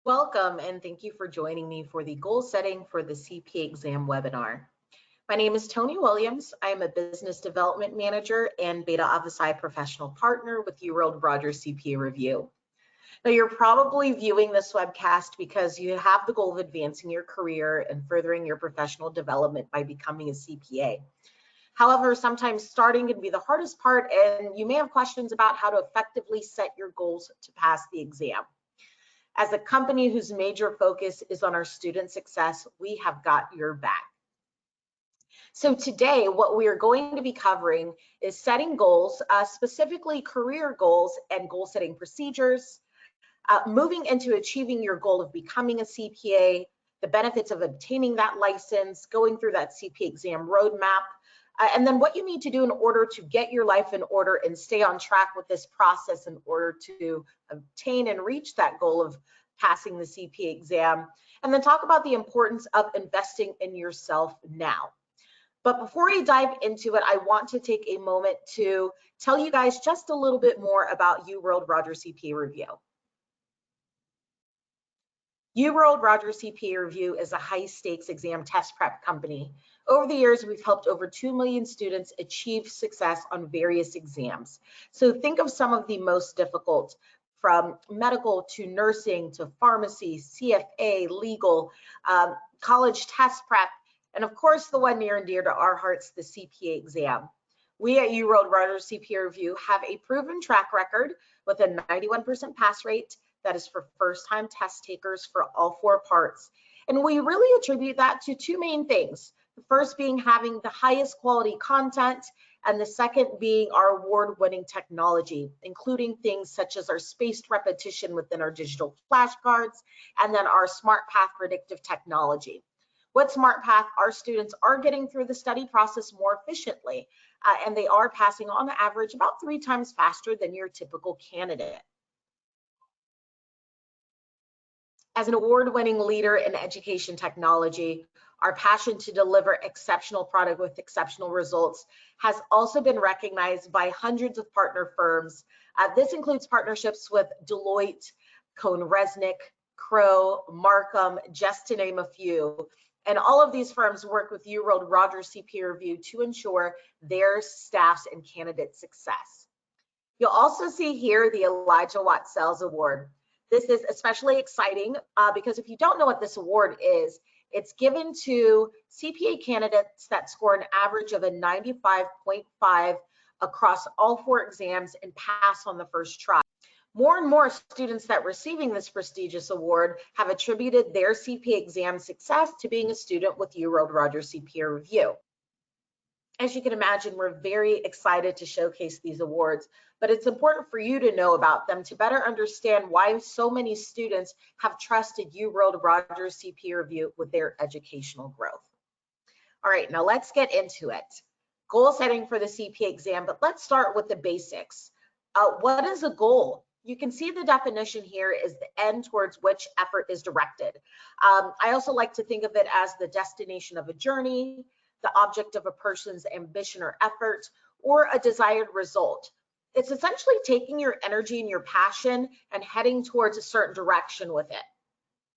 Welcome and thank you for joining me for the goal setting for the CPA exam webinar. My name is Tony Williams. I am a business development manager and Beta Office I professional partner with UWorld Rogers CPA Review. Now you're probably viewing this webcast because you have the goal of advancing your career and furthering your professional development by becoming a CPA. However, sometimes starting can be the hardest part and you may have questions about how to effectively set your goals to pass the exam. As a company whose major focus is on our student success, we have got your back. So today, what we are going to be covering is setting goals, specifically career goals and goal setting procedures, moving into achieving your goal of becoming a CPA, the benefits of obtaining that license, going through that CPA exam roadmap, and then what you need to do in order to get your life in order and stay on track with this process in order to obtain and reach that goal of passing the CPA exam, and then talk about the importance of investing in yourself now. But before we dive into it, I want to take a moment to tell you guys just a little bit more about UWorld Rogers CPA Review. UWorld Rogers CPA Review is a high-stakes exam test prep company. Over the years, we've helped over 2 million students achieve success on various exams. So think of some of the most difficult, from medical to nursing to pharmacy, CFA, legal, college test prep, and of course, the one near and dear to our hearts, the CPA exam. We at UWorld Rogers CPA Review have a proven track record with a 91% pass rate. That is for first-time test takers for all 4 parts. And we really attribute that to 2 main things. The first being having the highest quality content, and the second being our award-winning technology, including things such as our spaced repetition within our digital flashcards, and then our S.M.A.R.T predictive technology. What S.M.A.R.T, our students are getting through the study process more efficiently, and they are passing on average about 3 times faster than your typical candidate. As an award-winning leader in education technology, our passion to deliver exceptional product with exceptional results has also been recognized by hundreds of partner firms. This includes partnerships with Deloitte, CohnReznick, Crowe, Markham, just to name a few. And all of these firms work with UWorld Rogers CPA Review to ensure their staff's and candidate success. You'll also see here the Elijah Watt Sales Award. This is especially exciting because if you don't know what this award is, it's given to CPA candidates that score an average of a 95.5 across all 4 exams and pass on the first try. More and more students that are receiving this prestigious award have attributed their CPA exam success to being a student with UWorld Rogers CPA Review. As you can imagine, we're very excited to showcase these awards, but it's important for you to know about them to better understand why so many students have trusted UWorld Rogers CPA Review with their educational growth. All right, now let's get into it. Goal setting for the CPA exam, but let's start with the basics. What is a goal? You can see the definition here is the end towards which effort is directed. I also like to think of it as the destination of a journey, the object of a person's ambition or effort, or a desired result. It's essentially taking your energy and your passion and heading towards a certain direction with it.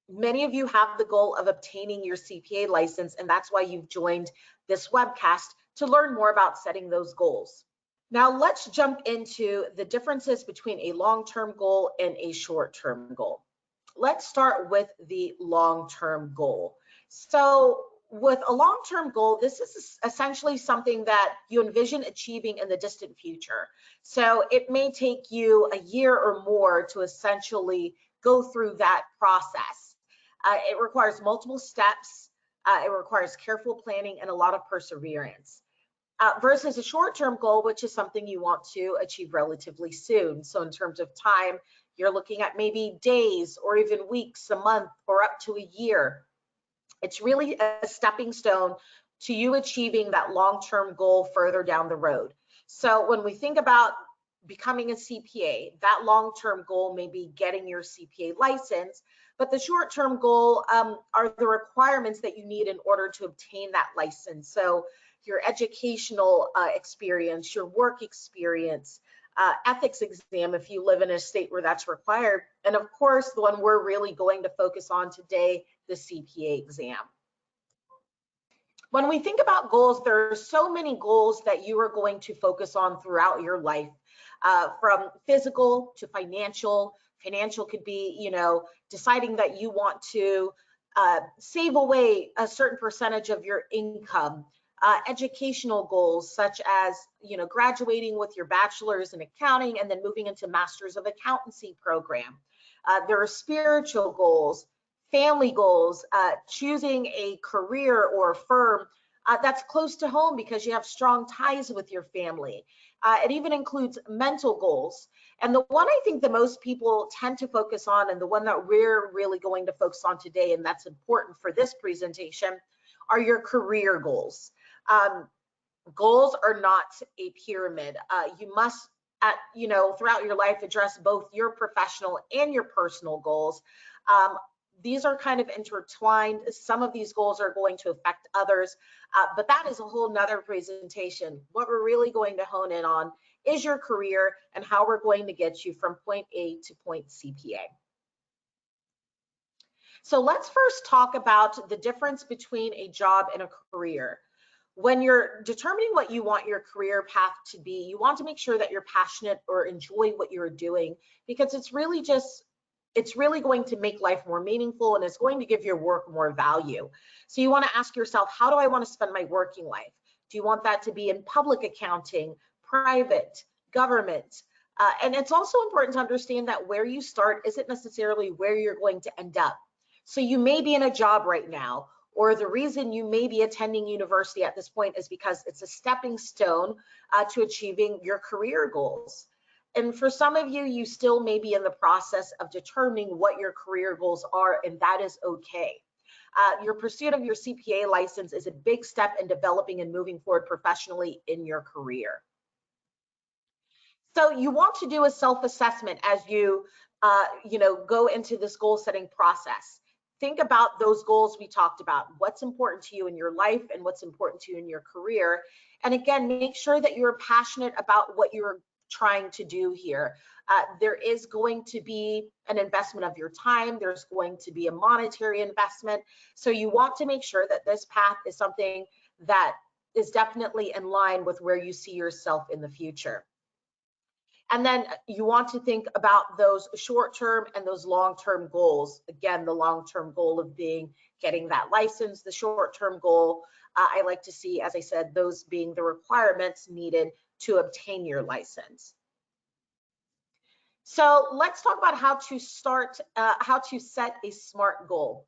Many of you have the goal of obtaining your CPA license, and that's why you've joined this webcast to learn more about setting those goals. Now let's jump into the differences between a long-term goal and a short-term goal. Let's start with the long-term goal. So with a long-term goal, this is essentially something that you envision achieving in the distant future. So it may take you a year or more to essentially go through that process. It requires multiple steps. It requires careful planning and a lot of perseverance. Versus a short-term goal, which is something you want to achieve relatively soon. So in terms of time, you're looking at maybe days or even weeks, a month, or up to a year. It's really a stepping stone to you achieving that long-term goal further down the road. So when we think about becoming a CPA, that long-term goal may be getting your CPA license, but the short-term goal are the requirements that you need in order to obtain that license. So your educational experience, your work experience, ethics exam if you live in a state where that's required, and of course, the one we're really going to focus on today, the CPA exam. When we think about goals, there are so many goals that you are going to focus on throughout your life, from physical to financial. Financial could be, deciding that you want to save away a certain percentage of your income. Educational goals such as, graduating with your bachelor's in accounting and then moving into master's of accountancy program. There are spiritual goals, family goals, choosing a career or firm that's close to home because you have strong ties with your family. It even includes mental goals. And the one I think the most people tend to focus on, and the one that we're really going to focus on today, and that's important for this presentation, are your career goals. Goals are not a pyramid. You must, throughout your life, address both your professional and your personal goals. These are kind of intertwined. Some of these goals are going to affect others, but that is a whole nother presentation. What we're really going to hone in on is your career and how we're going to get you from point A to point CPA. So let's first talk about the difference between a job and a career. When you're determining what you want your career path to be, you want to make sure that you're passionate or enjoy what you're doing, because it's really going to make life more meaningful and it's going to give your work more value. So you want to ask yourself, how do I want to spend my working life? Do you want that to be in public accounting, private, government? And it's also important to understand that where you start isn't necessarily where you're going to end up. So you may be in a job right now, or the reason you may be attending university at this point is because it's a stepping stone to achieving your career goals. And for some of you, you still may be in the process of determining what your career goals are, and that is okay. Your pursuit of your CPA license is a big step in developing and moving forward professionally in your career. So you want to do a self-assessment as you, go into this goal setting process. Think about those goals we talked about, what's important to you in your life and what's important to you in your career. And again, make sure that you're passionate about what you're trying to do here. There is going to be an investment of your time. There's going to be a monetary investment. So you want to make sure that this path is something that is definitely in line with where you see yourself in the future. And then you want to think about those short-term and those long-term goals. Again, the long-term goal of getting that license, the short-term goal, I like to see, as I said, those being the requirements needed to obtain your license. So let's talk about how to set a SMART goal.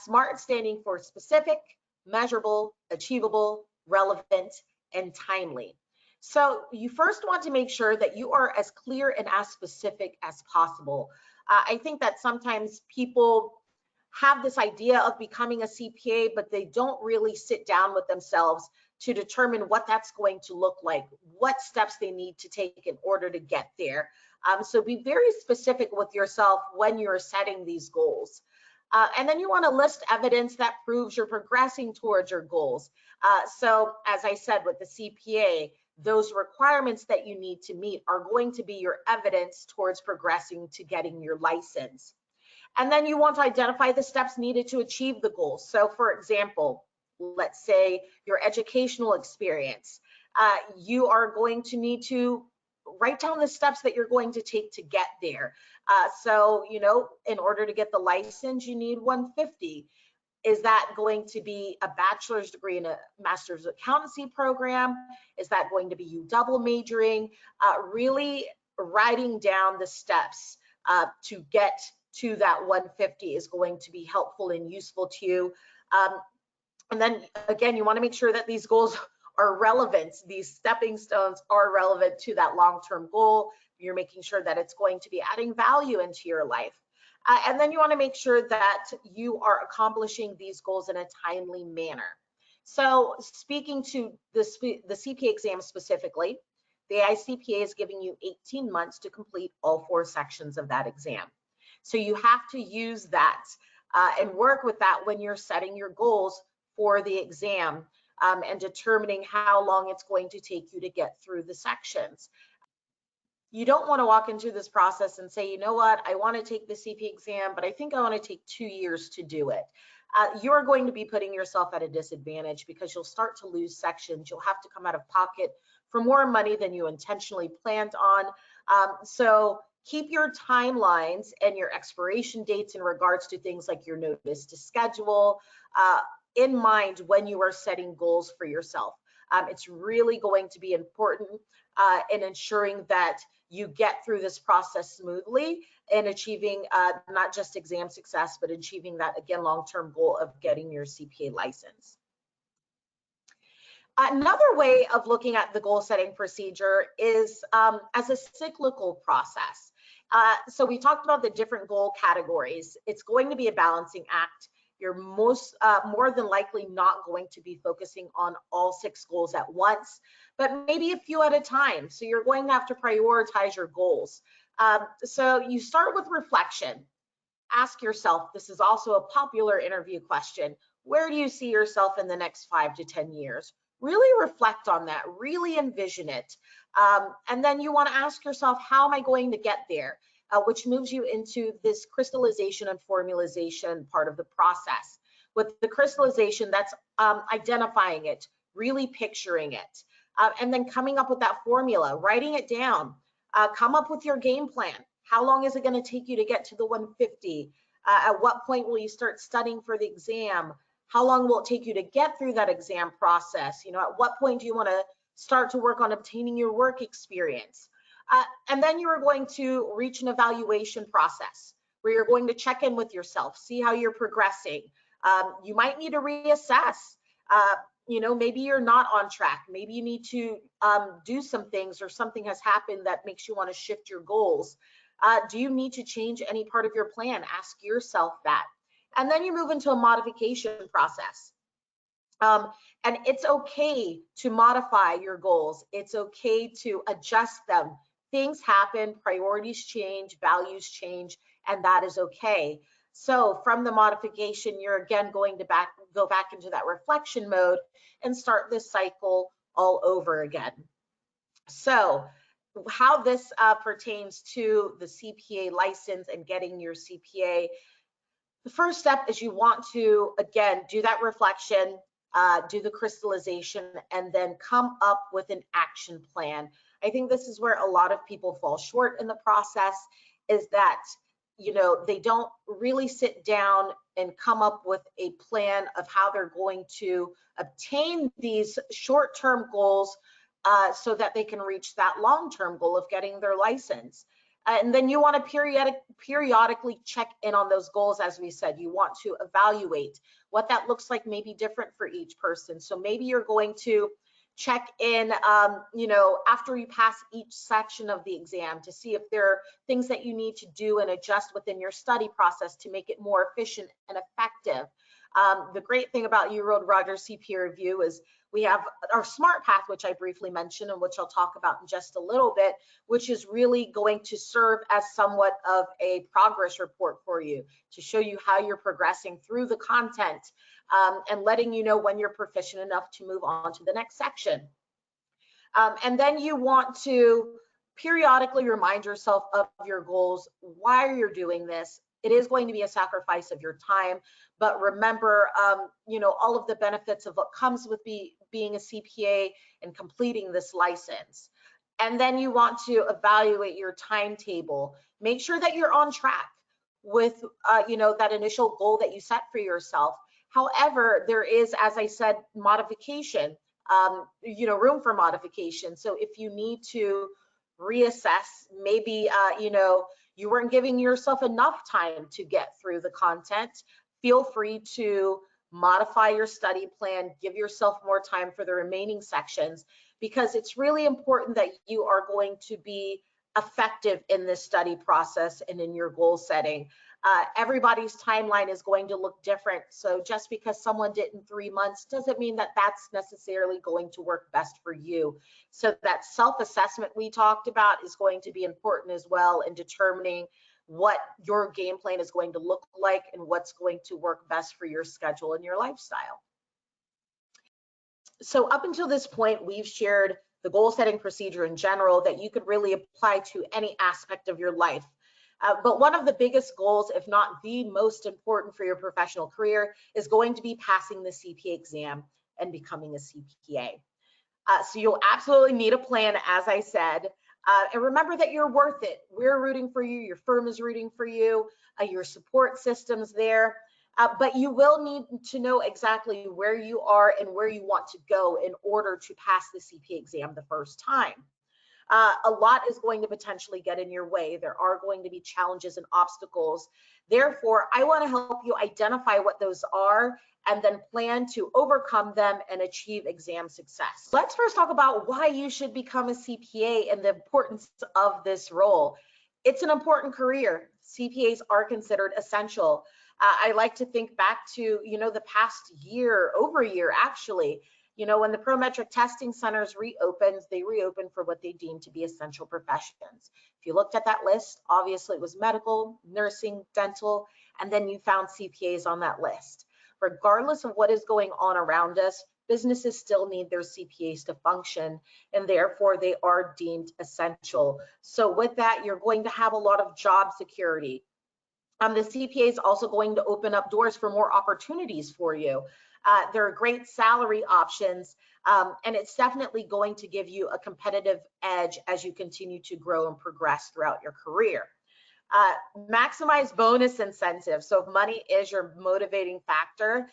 SMART standing for specific, measurable, achievable, relevant, and timely. So you first want to make sure that you are as clear and as specific as possible. I think that sometimes people have this idea of becoming a CPA, but they don't really sit down with themselves to determine what that's going to look like, what steps they need to take in order to get there. So be very specific with yourself when you're setting these goals. And then you want to list evidence that proves you're progressing towards your goals. So as I said, with the CPA, those requirements that you need to meet are going to be your evidence towards progressing to getting your license. And then you want to identify the steps needed to achieve the goals. So for example, let's say your educational experience, you are going to need to write down the steps that you're going to take to get there. So, in order to get the license, you need 150. Is that going to be a bachelor's degree in a master's accountancy program? Is that going to be you double majoring? Really writing down the steps to get to that 150 is going to be helpful and useful to you. And then again, you want to make sure that these goals are relevant. These stepping stones are relevant to that long-term goal. You're making sure that it's going to be adding value into your life. And then you want to make sure that you are accomplishing these goals in a timely manner. So speaking to the CPA exam specifically, the AICPA is giving you 18 months to complete all 4 sections of that exam. So you have to use that and work with that when you're setting your goals for the exam and determining how long it's going to take you to get through the sections. You don't want to walk into this process and say, you know what, I want to take the CPA exam, but I think I want to take 2 years to do it. You're going to be putting yourself at a disadvantage because you'll start to lose sections. You'll have to come out of pocket for more money than you intentionally planned on. So keep your timelines and your expiration dates in regards to things like your notice to schedule in mind when you are setting goals for yourself. It's really going to be important in ensuring that you get through this process smoothly and achieving not just exam success, but achieving that, again, long-term goal of getting your CPA license. Another way of looking at the goal setting procedure is as a cyclical process. So we talked about the different goal categories. It's going to be a balancing act. You're more than likely not going to be focusing on all 6 goals at once, but maybe a few at a time. So you're going to have to prioritize your goals. So you start with reflection. Ask yourself, this is also a popular interview question, where do you see yourself in the next 5 to 10 years? Really reflect on that, really envision it. And then you want to ask yourself, how am I going to get there? Which moves you into this crystallization and formalization part of the process. With the crystallization, that's identifying it, really picturing it, and then coming up with that formula, writing it down, come up with your game plan. How long is it going to take you to get to the 150? At what point will you start studying for the exam? How long will it take you to get through that exam process? You know, at what point do you want to start to work on obtaining your work experience? And then you are going to reach an evaluation process where you're going to check in with yourself, see how you're progressing. You might need to reassess. You know, maybe you're not on track. Maybe you need to do some things, or something has happened that makes you want to shift your goals. Do you need to change any part of your plan? Ask yourself that. And then you move into a modification process. And it's okay to modify your goals. It's okay to adjust them. Things happen, priorities change, values change, and that is okay. So from the modification, you're again going to go back into that reflection mode and start this cycle all over again. So how this pertains to the CPA license and getting your CPA, the first step is you want to, again, do that reflection, do the crystallization, and then come up with an action plan. I think this is where a lot of people fall short in the process, is that, you know, they don't really sit down and come up with a plan of how they're going to obtain these short-term goals so that they can reach that long-term goal of getting their license. And then you want to periodically check in on those goals. As we said, you want to evaluate what that looks like, may be different for each person. So maybe you're going to check in, you know, after you pass each section of the exam to see if there are things that you need to do and adjust within your study process to make it more efficient and effective. The great thing about UWorld Rogers CPA Review is we have our S.M.A.R.T path, which I briefly mentioned and which I'll talk about in just a little bit, which is really going to serve as somewhat of a progress report for you to show you how you're progressing through the content and letting you know when you're proficient enough to move on to the next section. And then you want to periodically remind yourself of your goals, why you're doing this. It is going to be a sacrifice of your time, but remember, you know, all of the benefits of what comes with being a CPA and completing this license. And then you want to evaluate your timetable. Make sure that you're on track with, you know, that initial goal that you set for yourself. However, there is, as I said, modification, you know, room for modification. So if you need to reassess, maybe, you know, you weren't giving yourself enough time to get through the content, feel free to modify your study plan, give yourself more time for the remaining sections, because it's really important that you are going to be effective in this study process and in your goal setting. Everybody's timeline is going to look different. So just because someone did in 3 months doesn't mean that that's necessarily going to work best for you. So that self-assessment we talked about is going to be important as well in determining what your game plan is going to look like and what's going to work best for your schedule and your lifestyle. So up until this point, we've shared the goal setting procedure in general that you could really apply to any aspect of your life. But one of the biggest goals, if not the most important for your professional career, is going to be passing the CPA exam and becoming a CPA. So you'll absolutely need a plan, as I said. And remember that you're worth it. We're rooting for you. Your firm is rooting for you. Your support system's there. But you will need to know exactly where you are and where you want to go in order to pass the CPA exam the first time. A lot is going to potentially get in your way. There are going to be challenges and obstacles. Therefore, I want to help you identify what those are and then plan to overcome them and achieve exam success. Let's first talk about why you should become a CPA and the importance of this role. It's an important career. CPAs are considered essential. I like to think back to, the past year, over a year actually, when the Prometric testing centers reopened, they reopened for what they deemed to be essential professions. If you looked at that list, obviously it was medical, nursing, dental, and then you found CPAs on that list. Regardless of what is going on around us, businesses still need their CPAs to function, and therefore they are deemed essential. So with that, you're going to have a lot of job security. The CPA is also going to open up doors for more opportunities for you. There are great salary options, and it's definitely going to give you a competitive edge as you continue to grow and progress throughout your career. Maximize bonus incentives. So if money is your motivating factor,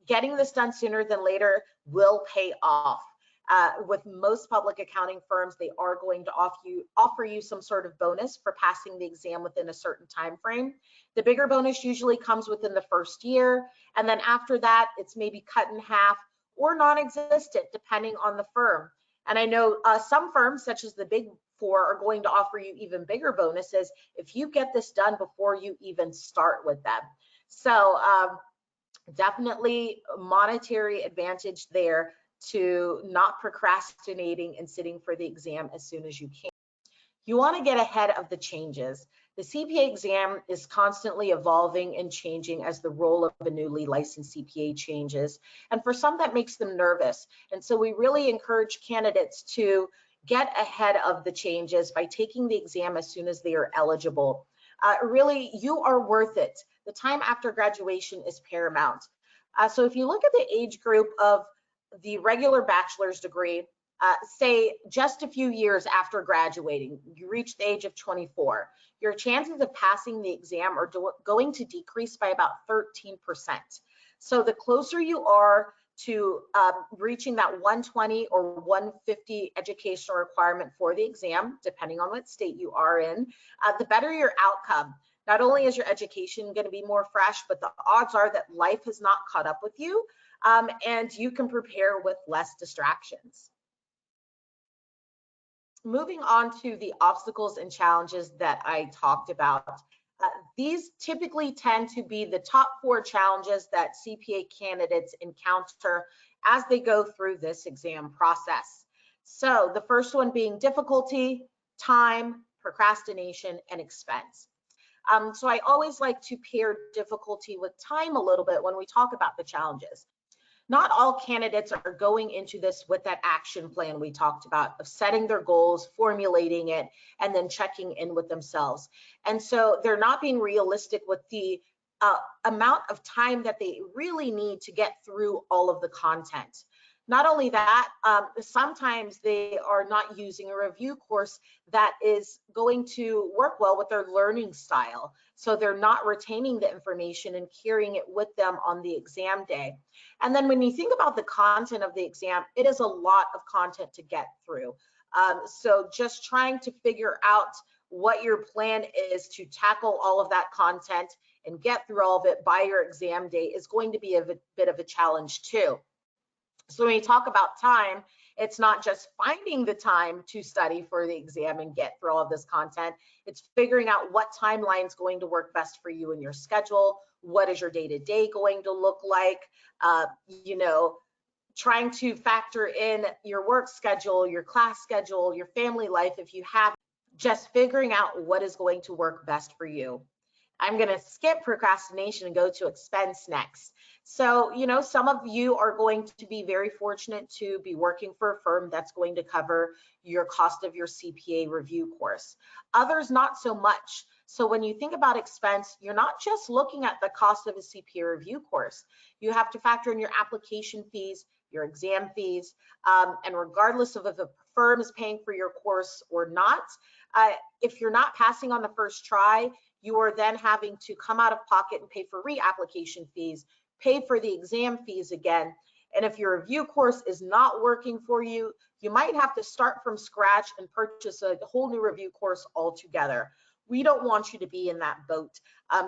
getting this done sooner than later will pay off. With most public accounting firms, they are going to offer you some sort of bonus for passing the exam within a certain time frame. The bigger bonus usually comes within the first year, and then after that, it's maybe cut in half or non-existent, depending on the firm. And I know some firms, such as the Big Four, are going to offer you even bigger bonuses if you get this done before you even start with them. So definitely monetary advantage there to not procrastinating and sitting for the exam as soon as you can. You want to get ahead of the changes. The CPA exam is constantly evolving and changing as the role of a newly licensed CPA changes. And for some, that makes them nervous. And so we really encourage candidates to get ahead of the changes by taking the exam as soon as they are eligible. Really, you are worth it. The time after graduation is paramount. So if you look at the age group of the regular bachelor's degree, say just a few years after graduating, you reach the age of 24, your chances of passing the exam are going to decrease by about 13%. So the closer you are to reaching that 120 or 150 educational requirement for the exam, depending on what state you are in, the better your outcome. Not only is your education going to be more fresh, but the odds are that life has not caught up with you, and you can prepare with less distractions. Moving on to the obstacles and challenges that I talked about. These typically tend to be the top 4 challenges that CPA candidates encounter as they go through this exam process. So the first one being difficulty, time, procrastination, and expense. So I always like to pair difficulty with time a little bit when we talk about the challenges. Not all candidates are going into this with that action plan we talked about of setting their goals, formulating it, and then checking in with themselves. And so they're not being realistic with the amount of time that they really need to get through all of the content. Not only that, sometimes they are not using a review course that is going to work well with their learning style. So they're not retaining the information and carrying it with them on the exam day. And then when you think about the content of the exam, it is a lot of content to get through. So just trying to figure out what your plan is to tackle all of that content and get through all of it by your exam day is going to be a bit of a challenge too. So when you talk about time, it's not just finding the time to study for the exam and get through all of this content. It's figuring out what timeline is going to work best for you in your schedule. What is your day-to-day going to look like? Trying to factor in your work schedule, your class schedule, your family life if you have, just figuring out what is going to work best for you. I'm going to skip procrastination and go to expense next. So, you know, some of you are going to be very fortunate to be working for a firm that's going to cover your cost of your CPA review course. Others, not so much. So when you think about expense, you're not just looking at the cost of a CPA review course. You have to factor in your application fees, your exam fees, and regardless of if a firm is paying for your course or not, if you're not passing on the first try, you are then having to come out of pocket and pay for reapplication fees, pay for the exam fees again. And if your review course is not working for you, you might have to start from scratch and purchase a whole new review course altogether. We don't want you to be in that boat.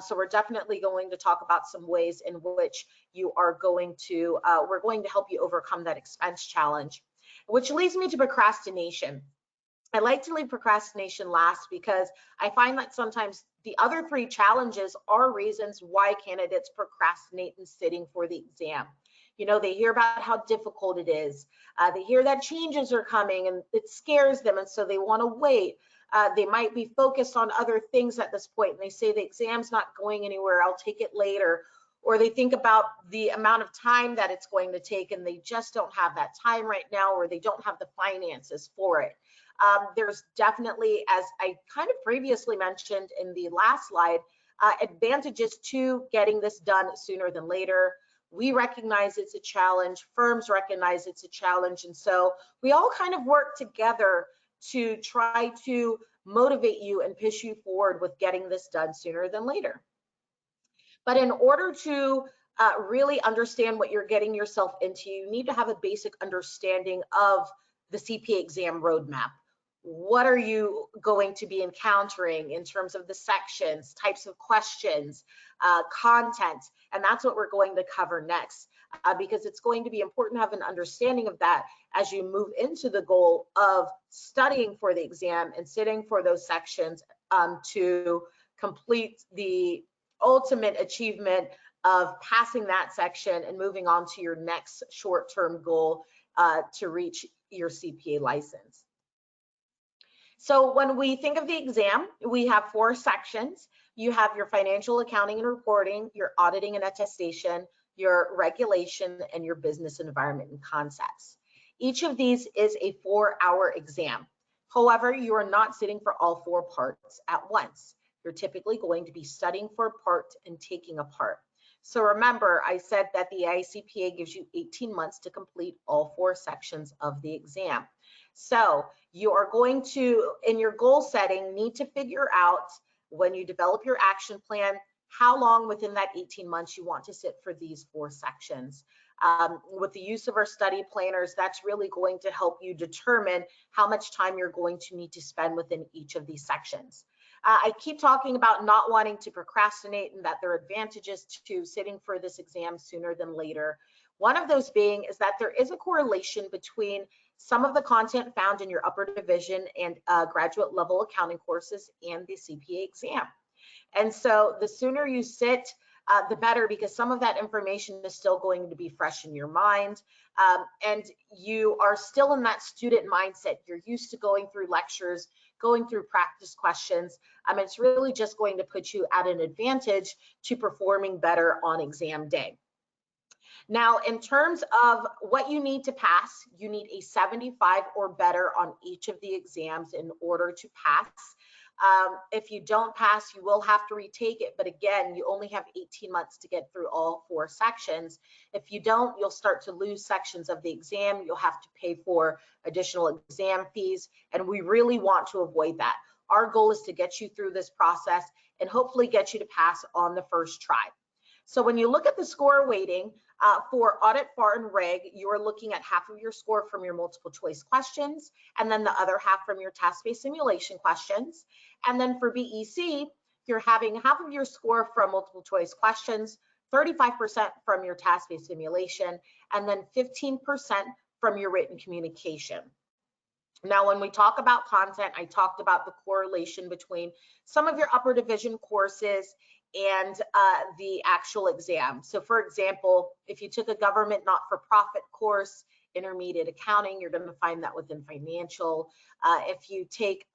So we're definitely going to talk about some ways in which you are going to, we're going to help you overcome that expense challenge, which leads me to procrastination. I like to leave procrastination last because I find that sometimes the other three challenges are reasons why candidates procrastinate in sitting for the exam. You know, they hear about how difficult it is. They hear that changes are coming and it scares them, and so they want to wait. They might be focused on other things at this point, and they say the exam's not going anywhere, I'll take it later. Or they think about the amount of time that it's going to take and they just don't have that time right now, or they don't have the finances for it. There's definitely, as I kind of previously mentioned in the last slide, advantages to getting this done sooner than later. We recognize it's a challenge, firms recognize it's a challenge, and so we all kind of work together to try to motivate you and push you forward with getting this done sooner than later. But in order to really understand what you're getting yourself into, you need to have a basic understanding of the CPA exam roadmap. What are you going to be encountering in terms of the sections, types of questions, content, and that's what we're going to cover next, because it's going to be important to have an understanding of that as you move into the goal of studying for the exam and sitting for those sections to complete the ultimate achievement of passing that section and moving on to your next short-term goal to reach your CPA license. So when we think of the exam, we have 4 sections. You have your financial accounting and reporting, your auditing and attestation, your regulation, and your business environment and concepts. Each of these is a 4-hour exam. However, you are not sitting for all 4 parts at once. You're typically going to be studying for a part and taking a part. So remember, I said that the AICPA gives you 18 months to complete all 4 sections of the exam. So you are going to, in your goal setting, need to figure out when you develop your action plan, how long within that 18 months you want to sit for these 4 sections. With the use of our study planners, that's really going to help you determine how much time you're going to need to spend within each of these sections. I keep talking about not wanting to procrastinate and that there are advantages to sitting for this exam sooner than later. One of those being is that there is a correlation between some of the content found in your upper division and graduate level accounting courses and the CPA exam. And so the sooner you sit, the better, because some of that information is still going to be fresh in your mind. And you are still in that student mindset. You're used to going through lectures, going through practice questions. It's really just going to put you at an advantage to performing better on exam day. Now, in terms of what you need to pass, you need a 75 or better on each of the exams in order to pass. If you don't pass, you will have to retake it. But again, you only have 18 months to get through all 4 sections. If you don't, you'll start to lose sections of the exam. You'll have to pay for additional exam fees. And we really want to avoid that. Our goal is to get you through this process and hopefully get you to pass on the first try. So when you look at the score weighting for audit, FAR, and reg, you are looking at half of your score from your multiple choice questions, and then the other half from your task-based simulation questions. And then for BEC, you're having half of your score from multiple choice questions, 35% from your task-based simulation, and then 15% from your written communication. Now, when we talk about content, I talked about the correlation between some of your upper division courses and the actual exam. So for example, if you took a government not-for-profit course, intermediate accounting, you're going to find that within financial. If you take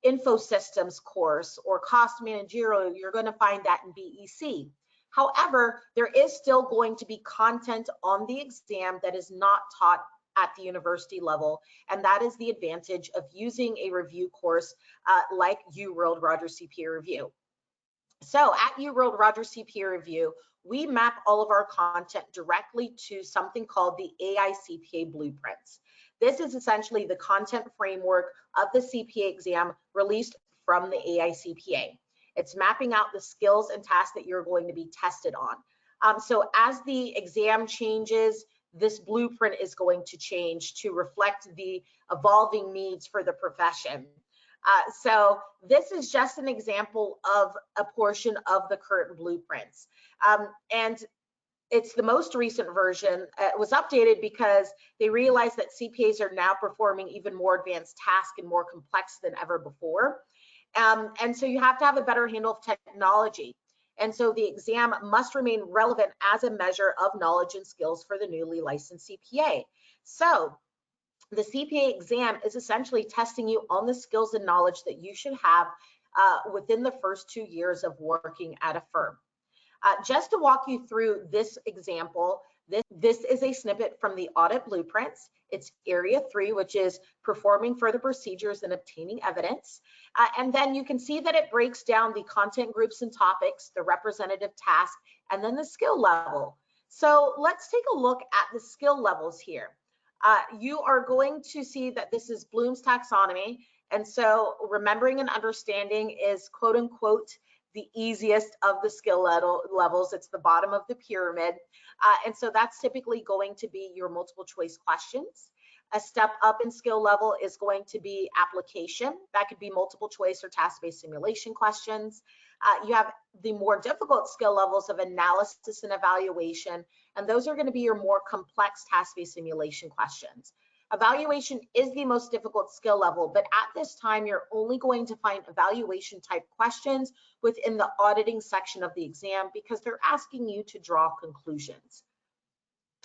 info systems course or cost managerial, you're going to find that in BEC. However, there is still going to be content on the exam that is not taught at the university level, and that is the advantage of using a review course like UWorld Rogers CPA Review. So at UWorld Rogers CPA Review, we map all of our content directly to something called the AICPA Blueprints. This is essentially the content framework of the CPA exam released from the AICPA. It's mapping out the skills and tasks that you're going to be tested on. So as the exam changes, this blueprint is going to change to reflect the evolving needs for the profession. So this is just an example of a portion of the current blueprints. And it's the most recent version. It was updated because they realized that CPAs are now performing even more advanced tasks and more complex than ever before. And so you have to have a better handle of technology. And so the exam must remain relevant as a measure of knowledge and skills for the newly licensed CPA. So the CPA exam is essentially testing you on the skills and knowledge that you should have within the first 2 years of working at a firm. Just to walk you through this example, this is a snippet from the audit blueprints. It's area 3, which is performing further procedures and obtaining evidence. And then you can see that it breaks down the content groups and topics, the representative task, and then the skill level. So let's take a look at the skill levels here. You are going to see that this is Bloom's taxonomy. And so remembering and understanding is quote unquote the easiest of the skill levels. It's the bottom of the pyramid. And so that's typically going to be your multiple choice questions. A step up in skill level is going to be application. That could be multiple choice or task-based simulation questions. You have the more difficult skill levels of analysis and evaluation, and those are going to be your more complex task-based simulation questions. Evaluation is the most difficult skill level, but at this time, you're only going to find evaluation type questions within the auditing section of the exam because they're asking you to draw conclusions.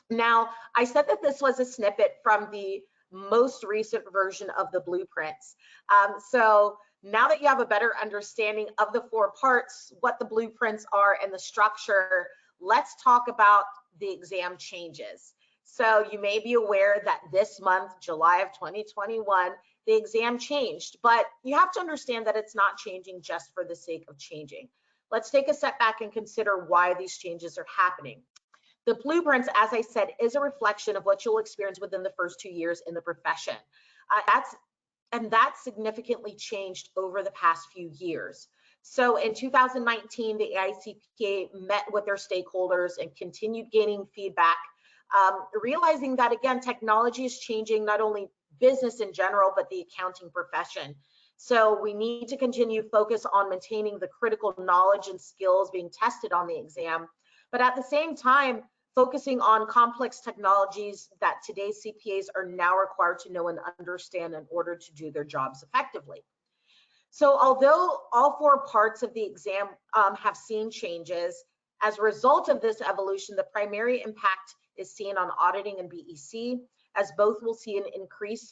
Now, I said that this was a snippet from the most recent version of the blueprints. So now that you have a better understanding of the 4 parts, what the blueprints are and the structure, let's talk about the exam changes. So you may be aware that this month, July of 2021, the exam changed, but you have to understand that it's not changing just for the sake of changing. Let's take a step back and consider why these changes are happening. The blueprints, as I said, is a reflection of what you'll experience within the first 2 years in the profession. That's significantly changed over the past few years. So in 2019, the AICPA met with their stakeholders and continued gaining feedback, realizing that, again, technology is changing not only business in general, but the accounting profession. So we need to continue focus on maintaining the critical knowledge and skills being tested on the exam, but at the same time, focusing on complex technologies that today's CPAs are now required to know and understand in order to do their jobs effectively. So although all 4 parts of the exam have seen changes, as a result of this evolution, the primary impact is seen on auditing and BEC, as both will see an increase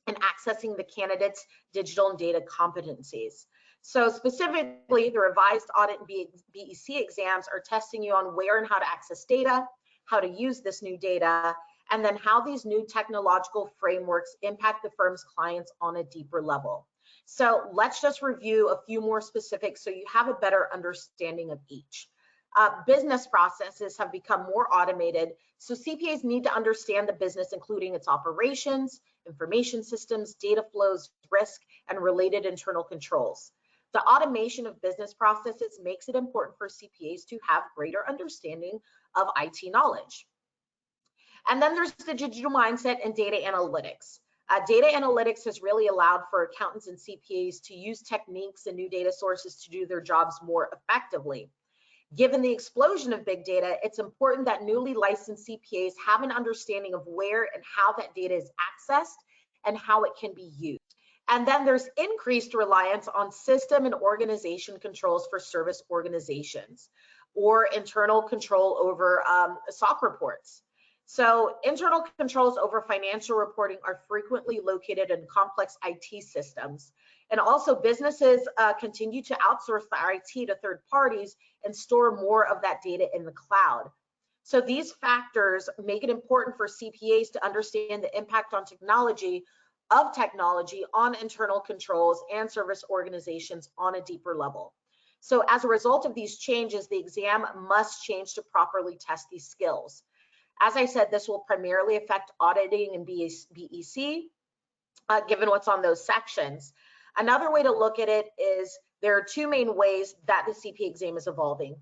in accessing the candidates' digital and data competencies. So specifically, the revised audit and BEC exams are testing you on where and how to access data, how to use this new data, and then how these new technological frameworks impact the firm's clients on a deeper level. So let's just review a few more specifics so you have a better understanding of each. Business processes have become more automated, so CPAs need to understand the business, including its operations, information systems, data flows, risk, and related internal controls. The automation of business processes makes it important for CPAs to have greater understanding of IT knowledge. And then there's the digital mindset and data analytics. Data analytics has really allowed for accountants and CPAs to use techniques and new data sources to do their jobs more effectively. Given the explosion of big data, it's important that newly licensed CPAs have an understanding of where and how that data is accessed and how it can be used. And then there's increased reliance on system and organization controls for service organizations or internal control over SOC reports. So internal controls over financial reporting are frequently located in complex IT systems. And also businesses continue to outsource the IT to third parties and store more of that data in the cloud. So these factors make it important for CPAs to understand the impact on technology on internal controls and service organizations on a deeper level. So as a result of these changes, the exam must change to properly test these skills. As I said, this will primarily affect auditing and BEC, given what's on those sections. Another way to look at it is there are two main ways that the CPA exam is evolving.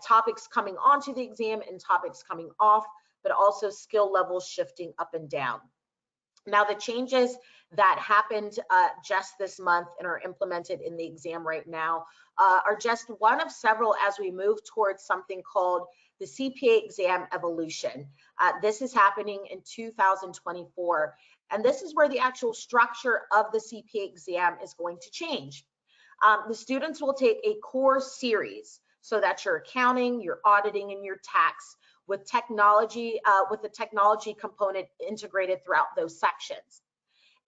Topics coming onto the exam and topics coming off, but also skill levels shifting up and down. Now, the changes that happened just this month and are implemented in the exam right now are just one of several as we move towards something called the CPA Exam Evolution. This is happening in 2024, and this is where the actual structure of the CPA exam is going to change. The students will take a core series, so that's your accounting, your auditing, and your tax, with technology, with the technology component integrated throughout those sections.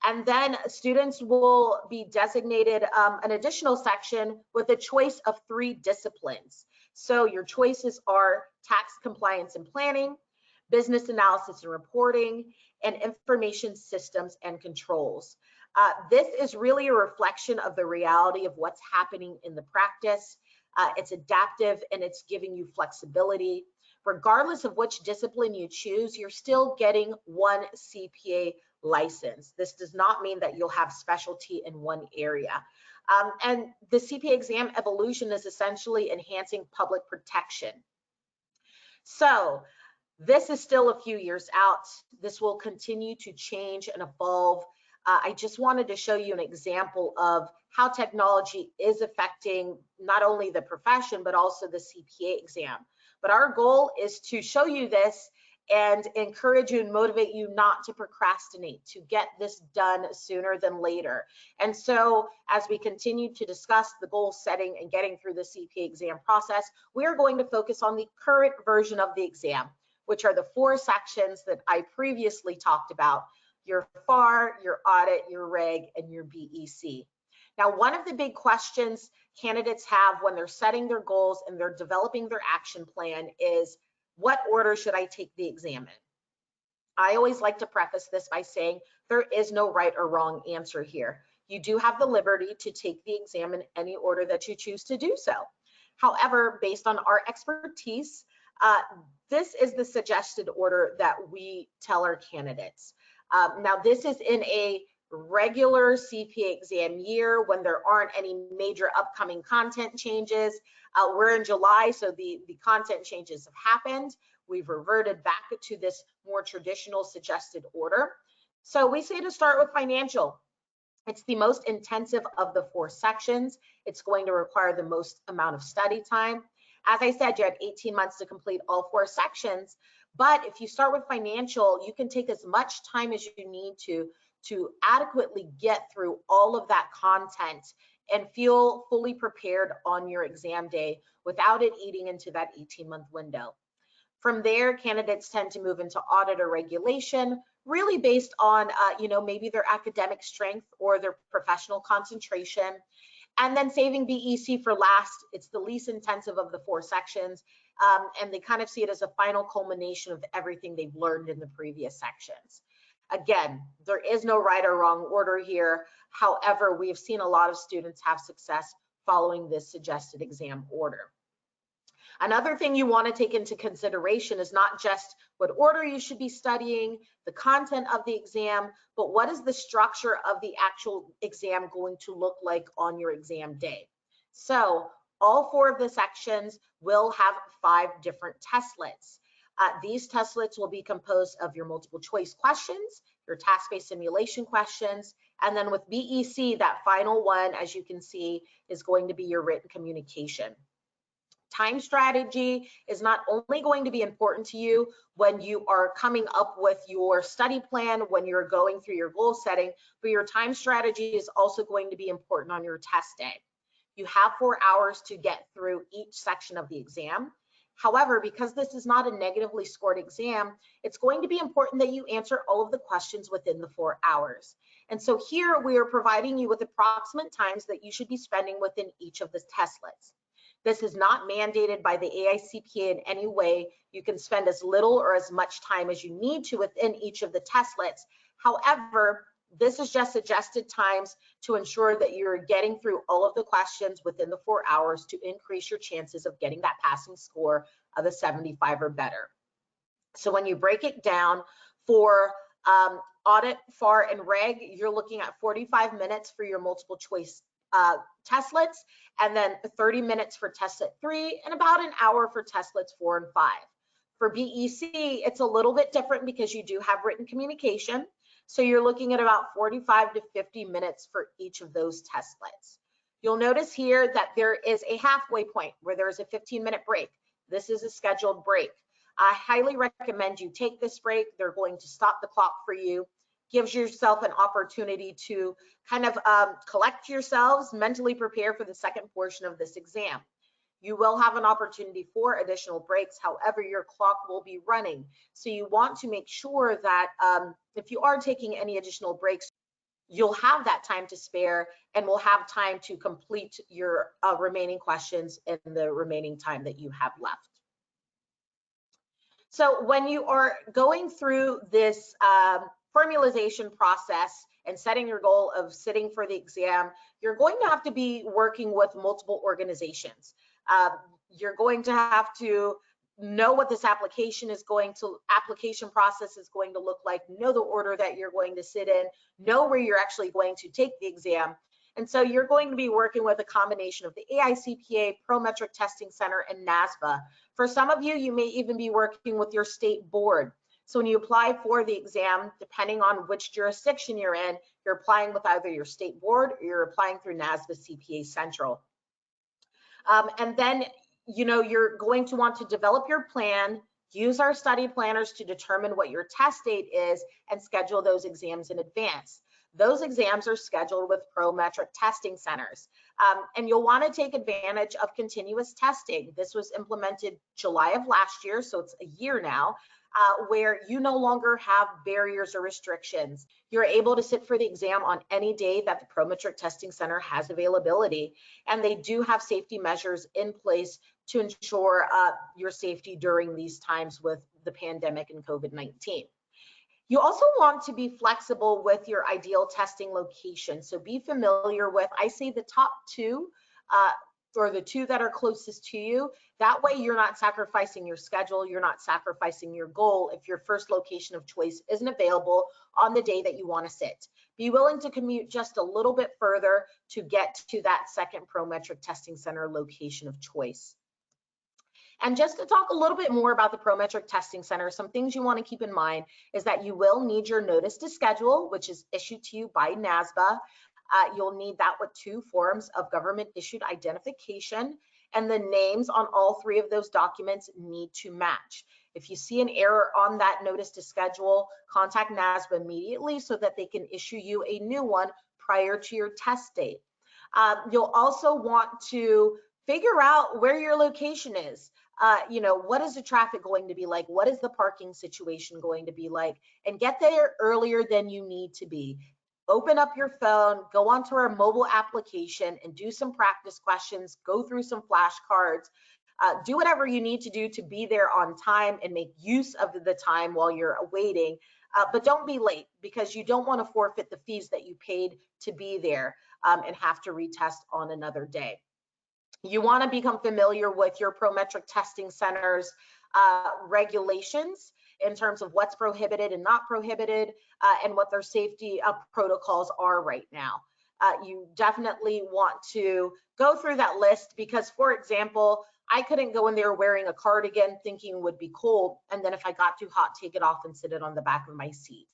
And then students will be designated an additional section with a choice of 3 disciplines. So your choices are tax compliance and planning, business analysis and reporting, and information systems and controls. This is really a reflection of the reality of what's happening in the practice. It's adaptive and it's giving you flexibility. Regardless of which discipline you choose, you're still getting 1 CPA license. This does not mean that you'll have specialty in one area. And the CPA exam evolution is essentially enhancing public protection. So this is still a few years out. This will continue to change and evolve. I just wanted to show you an example of how technology is affecting not only the profession, but also the CPA exam. But our goal is to show you this and encourage you and motivate you not to procrastinate, to get this done sooner than later. And so as we continue to discuss the goal setting and getting through the CPA exam process, we are going to focus on the current version of the exam, which are the 4 sections that I previously talked about: your FAR, your audit, your reg, and your BEC. Now, one of the big questions candidates have when they're setting their goals and they're developing their action plan is, what order should I take the exam in? I always like to preface this by saying there is no right or wrong answer here. You do have the liberty to take the exam in any order that you choose to do so. However, based on our expertise, this is the suggested order that we tell our candidates. Now, this is in a regular CPA exam year when there aren't any major upcoming content changes. We're in July, so the content changes have happened. We've reverted back to this more traditional suggested order. So we say to start with financial. It's the most intensive of the 4 sections. It's going to require the most amount of study time. As I said, you have 18 months to complete all 4 sections, but if you start with financial, you can take as much time as you need to adequately get through all of that content and feel fully prepared on your exam day without it eating into that 18-month window. From there, candidates tend to move into audit or regulation, really based on maybe their academic strength or their professional concentration. And then saving BEC for last. It's the least intensive of the 4 sections, and they kind of see it as a final culmination of everything they've learned in the previous sections. Again, there is no right or wrong order here. However, we have seen a lot of students have success following this suggested exam order. Another thing you want to take into consideration is not just what order you should be studying, the content of the exam, but what is the structure of the actual exam going to look like on your exam day. So all 4 of the sections will have 5 different testlets. These testlets will be composed of your multiple choice questions, your task-based simulation questions, and then with BEC, that final one, as you can see, is going to be your written communication. Time strategy is not only going to be important to you when you are coming up with your study plan, when you're going through your goal setting, but your time strategy is also going to be important on your test day. You have 4 hours to get through each section of the exam. However, because this is not a negatively scored exam, it's going to be important that you answer all of the questions within the 4 hours. And so here we are providing you with approximate times that you should be spending within each of the testlets. This is not mandated by the AICPA in any way. You can spend as little or as much time as you need to within each of the testlets. However, this is just suggested times to ensure that you're getting through all of the questions within the 4 hours to increase your chances of getting that passing score of a 75 or better. So when you break it down for audit, FAR, and reg, you're looking at 45 minutes for your multiple choice testlets, and then 30 minutes for testlet 3, and about an hour for testlets 4 and 5. For BEC, it's a little bit different because you do have written communication. So you're looking at about 45 to 50 minutes for each of those testlets. You'll notice here that there is a halfway point where there's a 15-minute break. This is a scheduled break. I highly recommend you take this break. They're going to stop the clock for you. Gives yourself an opportunity to kind of collect yourselves, mentally prepare for the second portion of this exam. You will have an opportunity for additional breaks. However, your clock will be running. So you want to make sure that if you are taking any additional breaks, you'll have that time to spare and will have time to complete your remaining questions in the remaining time that you have left. So when you are going through this formalization process and setting your goal of sitting for the exam, you're going to have to be working with multiple organizations. You're going to have to know what this application process is going to look like, know the order that you're going to sit in, know where you're actually going to take the exam. And so you're going to be working with a combination of the AICPA, Prometric Testing Center, and NASBA. For some of you, you may even be working with your state board. So when you apply for the exam, depending on which jurisdiction you're in, you're applying with either your state board or you're applying through NASBA CPA Central. And then, you know, you're going to want to develop your plan, use our study planners to determine what your test date is, and schedule those exams in advance. Those exams are scheduled with Prometric testing centers. And you'll want to take advantage of continuous testing. This was implemented July of last year, so it's a year now, where you no longer have barriers or restrictions. You're able to sit for the exam on any day that the Prometric Testing Center has availability, and they do have safety measures in place to ensure your safety during these times with the pandemic and COVID-19. You also want to be flexible with your ideal testing location. So be familiar with, I say, the top two or the two that are closest to you. That way you're not sacrificing your schedule, you're not sacrificing your goal if your first location of choice isn't available on the day that you want to sit. Be willing to commute just a little bit further to get to that second Prometric Testing Center location of choice. And just to talk a little bit more about the Prometric Testing Center, some things you want to keep in mind is that you will need your notice to schedule, which is issued to you by NASBA. You'll need that with 2 forms of government issued identification, and the names on all 3 of those documents need to match. If you see an error on that notice to schedule, contact NASBA immediately so that they can issue you a new one prior to your test date. You'll also want to figure out where your location is. You know, what is the traffic going to be like? What is the parking situation going to be like? And get there earlier than you need to be. Open up your phone, go onto our mobile application and do some practice questions, go through some flashcards, do whatever you need to do to be there on time and make use of the time while you're awaiting. But don't be late, because you don't want to forfeit the fees that you paid to be there and have to retest on another day. You want to become familiar with your Prometric Testing Center's regulations in terms of what's prohibited and not prohibited, and what their safety protocols are right now. You definitely want to go through that list, because, for example, I couldn't go in there wearing a cardigan thinking it would be cold, and then if I got too hot, take it off and sit it on the back of my seat.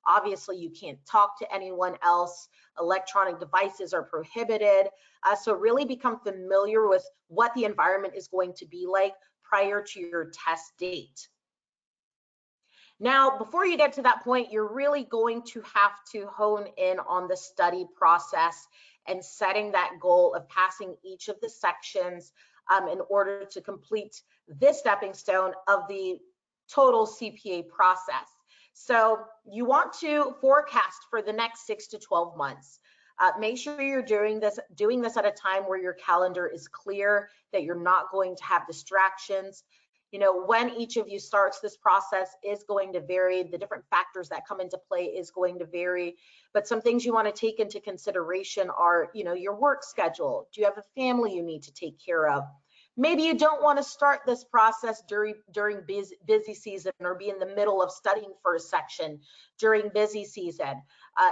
Obviously, you can't talk to anyone else. Electronic devices are prohibited. So really become familiar with what the environment is going to be like prior to your test date. Now, before you get to that point, you're really going to have to hone in on the study process and setting that goal of passing each of the sections in order to complete this stepping stone of the total CPA process. So you want to forecast for the next 6 to 12 months. Make sure you're doing this at a time where your calendar is clear, that you're not going to have distractions. You know, when each of you starts this process is going to vary. The different factors that come into play is going to vary. But some things you want to take into consideration are, you know, your work schedule. Do you have a family you need to take care of? Maybe you don't want to start this process during busy season, or be in the middle of studying for a section during busy season.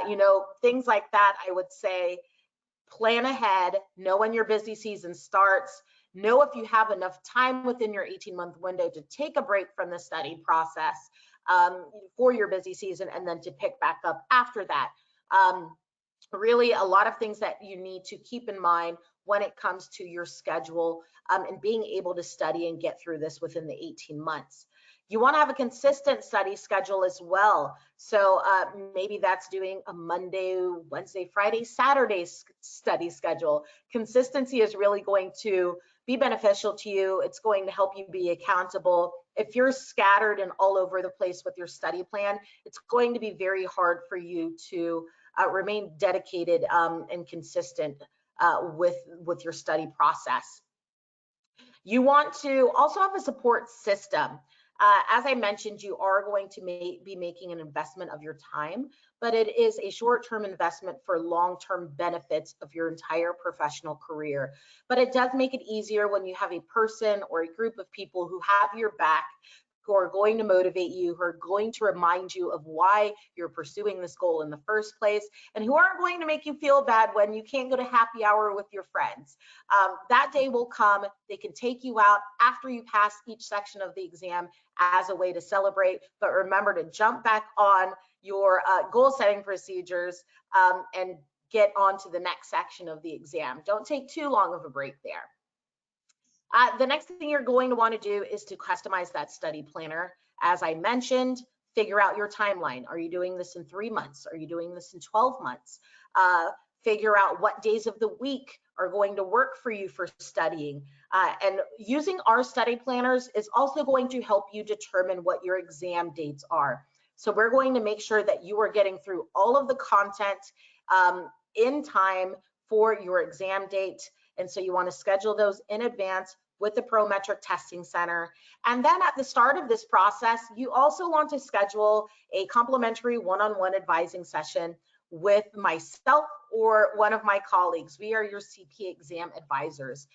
You know, things like that. I would say plan ahead, know when your busy season starts, know if you have enough time within your 18-month window to take a break from the study process for your busy season, and then to pick back up after that. Really a lot of things that you need to keep in mind when it comes to your schedule and being able to study and get through this within the 18 months. You want to have a consistent study schedule as well. So maybe that's doing a Monday, Wednesday, Friday, Saturday study schedule. Consistency is really going to be beneficial to you. It's going to help you be accountable. If you're scattered and all over the place with your study plan, it's going to be very hard for you to remain dedicated and consistent with your study process. You want to also have a support system. As I mentioned, you are going to be making an investment of your time, but it is a short-term investment for long-term benefits of your entire professional career. But it does make it easier when you have a person or a group of people who have your back, who are going to motivate you, who are going to remind you of why you're pursuing this goal in the first place, and who aren't going to make you feel bad when you can't go to happy hour with your friends. That day will come. They can take you out after you pass each section of the exam as a way to celebrate, but remember to jump back on your goal setting procedures and get on to the next section of the exam. Don't take too long of a break there. The next thing you're going to want to do is to customize that study planner. As I mentioned, figure out your timeline. Are you doing this in 3 months? Are you doing this in 12 months? Figure out what days of the week are going to work for you for studying. And using our study planners is also going to help you determine what your exam dates are. So we're going to make sure that you are getting through all of the content in time for your exam date. And so you want to schedule those in advance with the Prometric Testing Center. And then at the start of this process, you also want to schedule a complimentary one-on-one advising session with myself or one of my colleagues. We are your CPA exam advisors.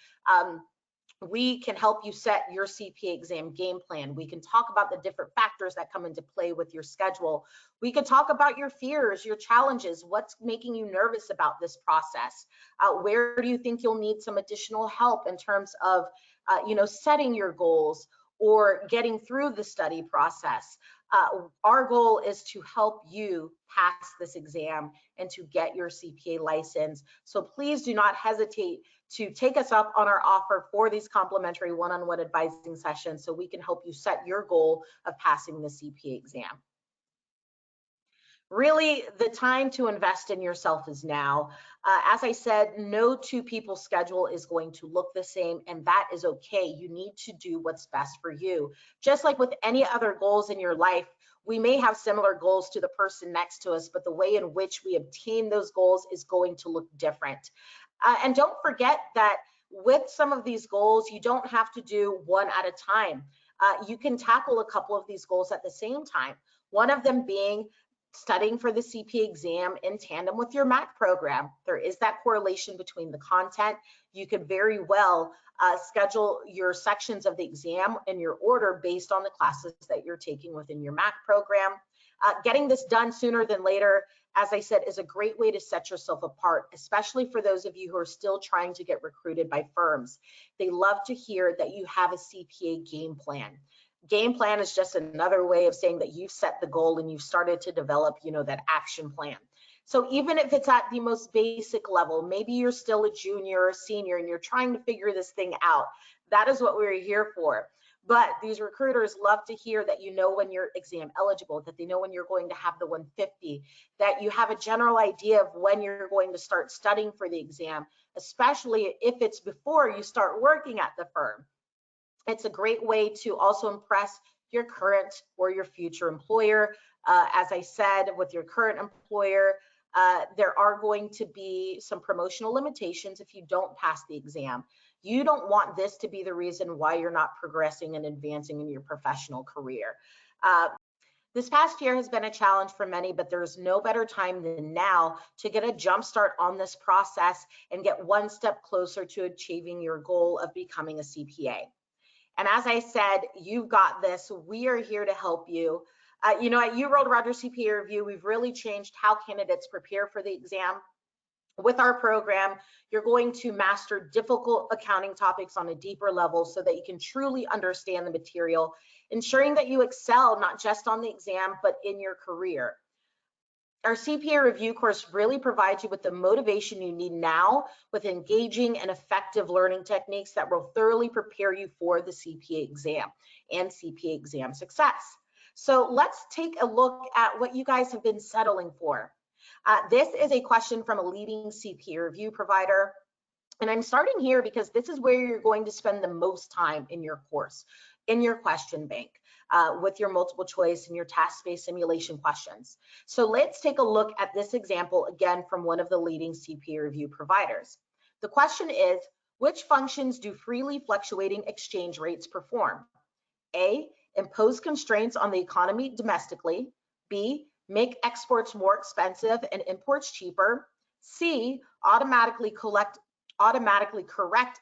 We can help you set your CPA exam game plan. We can talk about the different factors that come into play with your schedule. We can talk about your fears, your challenges, what's making you nervous about this process. Where do you think you'll need some additional help in terms of, setting your goals or getting through the study process? Our goal is to help you pass this exam and to get your CPA license. So please do not hesitate to take us up on our offer for these complimentary one-on-one advising sessions so we can help you set your goal of passing the CPA exam. Really, the time to invest in yourself is now. As I said, no two people's schedule is going to look the same, and that is okay. You need to do what's best for you. Just like with any other goals in your life, we may have similar goals to the person next to us, but the way in which we obtain those goals is going to look different. And don't forget that with some of these goals, you don't have to do one at a time. You can tackle a couple of these goals at the same time. One of them being studying for the CPA exam in tandem with your MAC program. There is that correlation between the content. You could very well schedule your sections of the exam in your order based on the classes that you're taking within your MAC program. Getting this done sooner than later, as I said, is a great way to set yourself apart, especially for those of you who are still trying to get recruited by firms. They love to hear that you have a CPA game plan. Game plan is just another way of saying that you've set the goal and you've started to develop, that action plan. So even if it's at the most basic level, maybe you're still a junior or senior and you're trying to figure this thing out, that is what we're here for. But these recruiters love to hear that you know when you're exam eligible, that they know when you're going to have the 150, that you have a general idea of when you're going to start studying for the exam, especially if it's before you start working at the firm. It's a great way to also impress your current or your future employer. As I said, with your current employer, there are going to be some promotional limitations if you don't pass the exam. You don't want this to be the reason why you're not progressing and advancing in your professional career. This past year has been a challenge for many, but there's no better time than now to get a jump start on this process and get one step closer to achieving your goal of becoming a CPA. And as I said, you've got this. We are here to help you. At UWorld Rogers CPA Review, we've really changed how candidates prepare for the exam. With our program, you're going to master difficult accounting topics on a deeper level so that you can truly understand the material, ensuring that you excel not just on the exam, but in your career. Our CPA review course really provides you with the motivation you need now with engaging and effective learning techniques that will thoroughly prepare you for the CPA exam and CPA exam success. So let's take a look at what you guys have been settling for. This is a question from a leading CPA review provider. And I'm starting here because this is where you're going to spend the most time in your course, in your question bank, with your multiple choice and your task-based simulation questions. So let's take a look at this example again from one of the leading CPA review providers. The question is, which functions do freely fluctuating exchange rates perform? A, impose constraints on the economy domestically. B, make exports more expensive and imports cheaper. C, automatically correct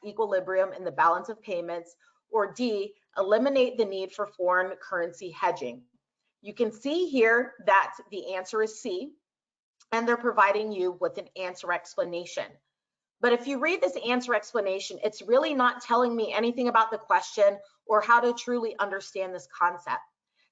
equilibrium in the balance of payments. Or D, eliminate the need for foreign currency hedging. You can see here that the answer is C, and they're providing you with an answer explanation. But if you read this answer explanation, it's really not telling me anything about the question or how to truly understand this concept.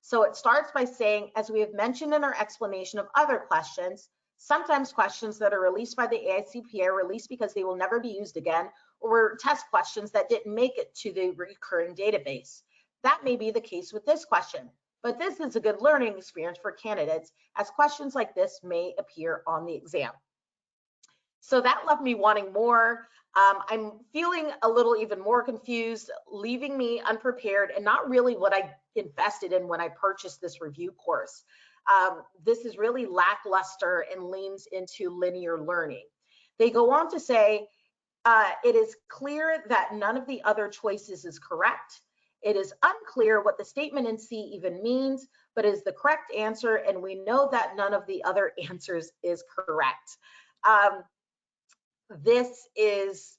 So it starts by saying, as we have mentioned in our explanation of other questions, sometimes questions that are released by the AICPA are released because they will never be used again, or test questions that didn't make it to the recurring database. That may be the case with this question, but this is a good learning experience for candidates, as questions like this may appear on the exam. So that left me wanting more. I'm feeling a little even more confused, leaving me unprepared and not really what I invested in when I purchased this review course. This is really lackluster and leans into linear learning. They go on to say, it is clear that none of the other choices is correct. It is unclear what the statement in C even means, but is the correct answer, and we know that none of the other answers is correct. This is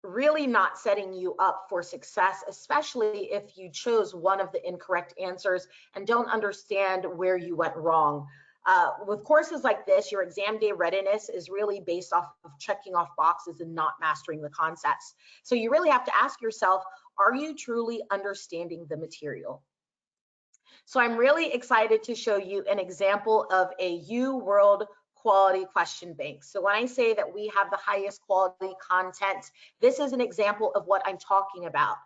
really not setting you up for success, especially if you chose one of the incorrect answers and don't understand where you went wrong. With courses like this, your exam day readiness is really based off of checking off boxes and not mastering the concepts. So you really have to ask yourself, are you truly understanding the material? So I'm really excited to show you an example of a UWorld quality question bank. So when I say that we have the highest quality content, this is an example of what I'm talking about.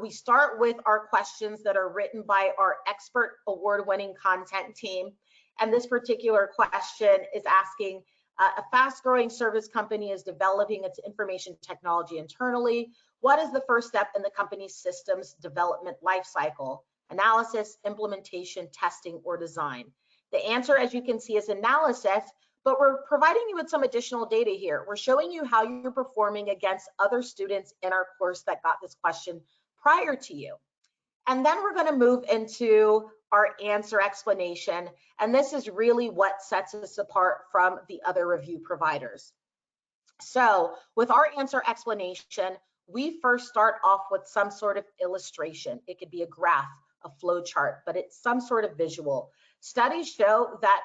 We start with our questions that are written by our expert award-winning content team. And this particular question is asking, a fast-growing service company is developing its information technology internally. What is the first step in the company's systems development lifecycle? Analysis, implementation, testing, or design? The answer, as you can see, is analysis, but we're providing you with some additional data here. We're showing you how you're performing against other students in our course that got this question prior to you. And then we're going to move into our answer explanation. And this is really what sets us apart from the other review providers. So with our answer explanation, we first start off with some sort of illustration. It could be a graph, a flow chart, but it's some sort of visual. Studies show that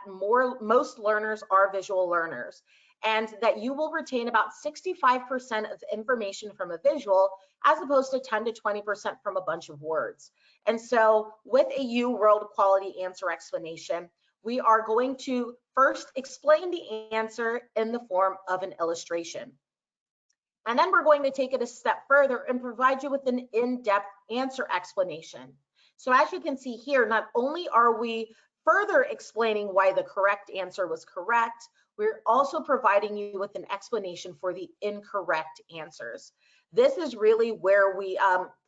most learners are visual learners, and that you will retain about 65% of information from a visual as opposed to 10 to 20% from a bunch of words. And so with a UWorld quality answer explanation, we are going to first explain the answer in the form of an illustration. And then we're going to take it a step further and provide you with an in-depth answer explanation. So as you can see here, not only are we further explaining why the correct answer was correct, we're also providing you with an explanation for the incorrect answers. This is really where we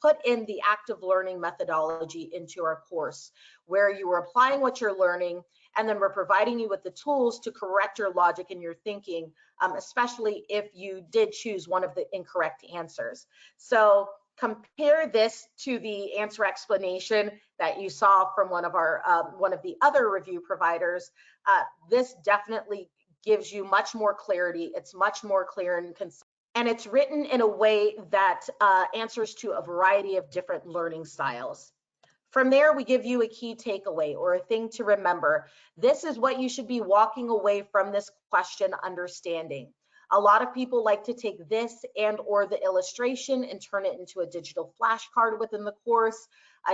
put in the active learning methodology into our course, where you are applying what you're learning, and then we're providing you with the tools to correct your logic and your thinking, especially if you did choose one of the incorrect answers. So compare this to the answer explanation that you saw from one of the other review providers. This definitely gives you much more clarity. It's much more clear and concise, and it's written in a way that answers to a variety of different learning styles. From there, we give you a key takeaway or a thing to remember. This is what you should be walking away from this question understanding. A lot of people like to take this and or the illustration and turn it into a digital flashcard within the course.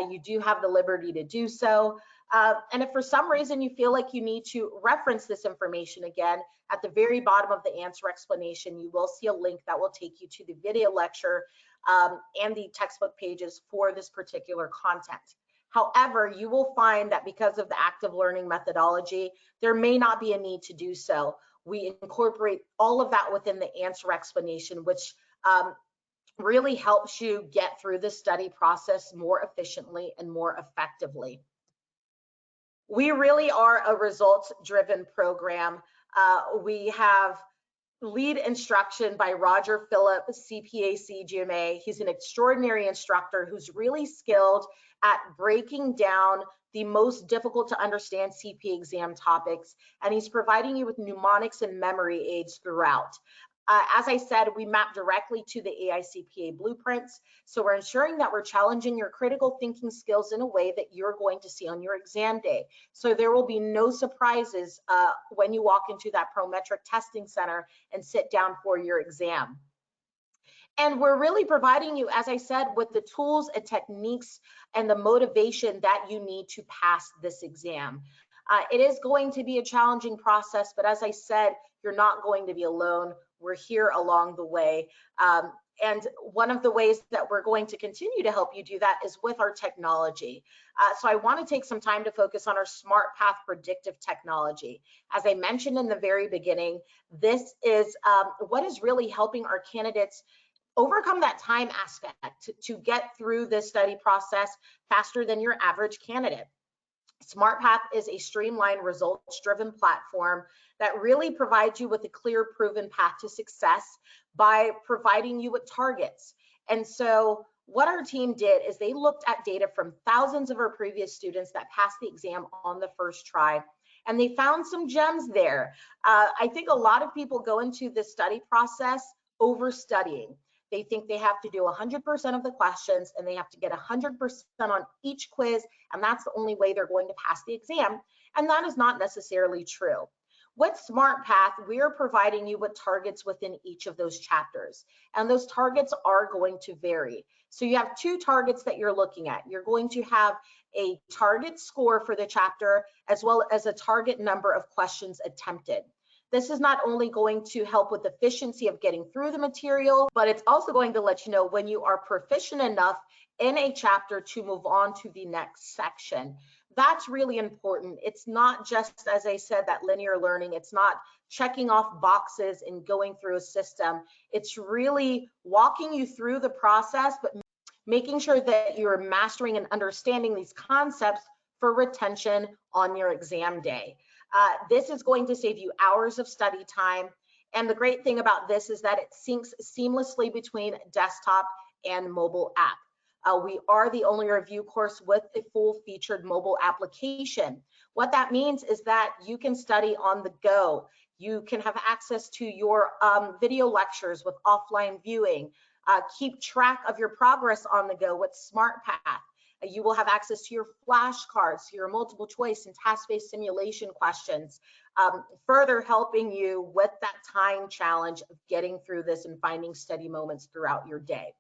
You do have the liberty to do so. And if for some reason you feel like you need to reference this information again, at the very bottom of the answer explanation, you will see a link that will take you to the video lecture and the textbook pages for this particular content. However, you will find that because of the active learning methodology, there may not be a need to do so. We incorporate all of that within the answer explanation, which really helps you get through the study process more efficiently and more effectively. We really are a results-driven program. We have lead instruction by Roger Phillip, CPA CGMA. He's an extraordinary instructor who's really skilled at breaking down the most difficult to understand CPA exam topics, and he's providing you with mnemonics and memory aids throughout. As I said, we map directly to the AICPA Blueprints, so we're ensuring that we're challenging your critical thinking skills in a way that you're going to see on your exam day. So there will be no surprises when you walk into that Prometric testing center and sit down for your exam. And we're really providing you, as I said, with the tools and techniques and the motivation that you need to pass this exam. It is going to be a challenging process, but as I said, you're not going to be alone. We're here along the way. And one of the ways that we're going to continue to help you do that is with our technology. So I want to take some time to focus on our S.M.A.R.T predictive technology. As I mentioned in the very beginning, this is what is really helping our candidates overcome that time aspect to get through this study process faster than your average candidate. S.M.A.R.T is a streamlined, results-driven platform that really provides you with a clear, proven path to success by providing you with targets. And so what our team did is they looked at data from thousands of our previous students that passed the exam on the first try, and they found some gems there. I think a lot of people go into this study process overstudying. They think they have to do 100% of the questions and they have to get 100% on each quiz, and that's the only way they're going to pass the exam. And that is not necessarily true. With S.M.A.R.T, we are providing you with targets within each of those chapters, and those targets are going to vary. So you have two targets that you're looking at. You're going to have a target score for the chapter as well as a target number of questions attempted. This is not only going to help with efficiency of getting through the material, but it's also going to let you know when you are proficient enough in a chapter to move on to the next section. That's really important. It's not just, as I said, that linear learning. It's not checking off boxes and going through a system. It's really walking you through the process, but making sure that you're mastering and understanding these concepts for retention on your exam day. This is going to save you hours of study time. And the great thing about this is that it syncs seamlessly between desktop and mobile app. We are the only review course with a full featured mobile application. What that means is that you can study on the go. You can have access to your video lectures with offline viewing. Keep track of your progress on the go with S.M.A.R.T. You will have access to your flashcards, your multiple choice and task-based simulation questions, further helping you with that time challenge of getting through this and finding study moments throughout your day.